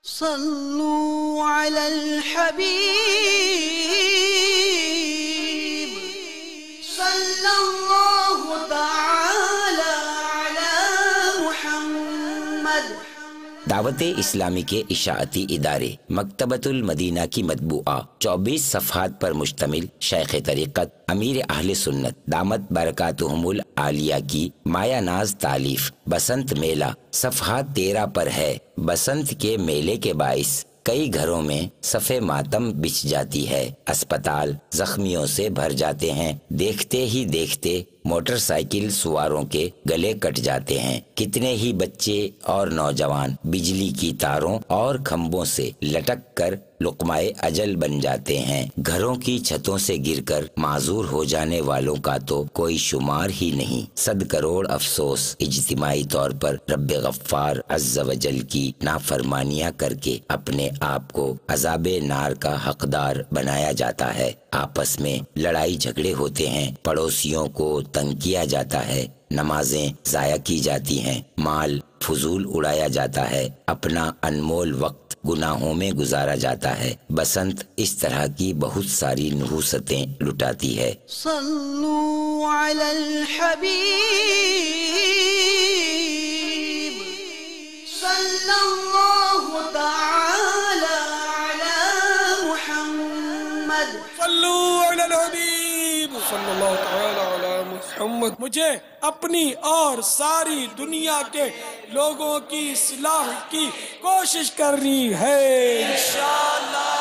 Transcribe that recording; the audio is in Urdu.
صلوا على الحبيب صلى الله تعالى على محمد۔ دعوت اسلامی کے اشاعتی ادارے مکتبۃ المدینہ کی مطبوعہ 24 صفحات پر مشتمل شیخ طریقت امیر اہل سنت دامت برکاتہم العالیہ کی مایہ ناز تالیف بسنت میلہ صفحات 13 پر ہے۔ بسنت کے میلے کے باعث کئی گھروں میں صف ماتم بچھ جاتی ہے، اسپتال زخمیوں سے بھر جاتے ہیں، دیکھتے ہی دیکھتے موٹر سائیکل سواروں کے گلے کٹ جاتے ہیں، کتنے ہی بچے اور نوجوان بجلی کی تاروں اور کھمبوں سے لٹک کر لقمۂ اجل بن جاتے ہیں، گھروں کی چھتوں سے گر کر معذور ہو جانے والوں کا تو کوئی شمار ہی نہیں۔ 100 کروڑ افسوس اجتماعی طور پر رب غفار عز و جل کی نافرمانیاں کر کے اپنے آپ کو عذاب نار کا حقدار بنایا جاتا ہے، آپس میں لڑائی جھگڑے ہوتے ہیں، پڑوسیوں کو تنگ کیا جاتا ہے، نمازیں ضائع کی جاتی ہیں، مال فضول اڑایا جاتا ہے، اپنا انمول وقت گناہوں میں گزارا جاتا ہے۔ بسنت اس طرح کی بہت ساری نحوستیں لٹاتی ہے۔ صلوا علی الحبیب صلی اللہ تعالی علی محمد۔ صلوا علی الحبیب صلی اللہ تعالی علی محمد۔ مجھے اپنی اور ساری دنیا کے لوگوں کی اصلاح کی کوشش کرنی ہے انشاءاللہ۔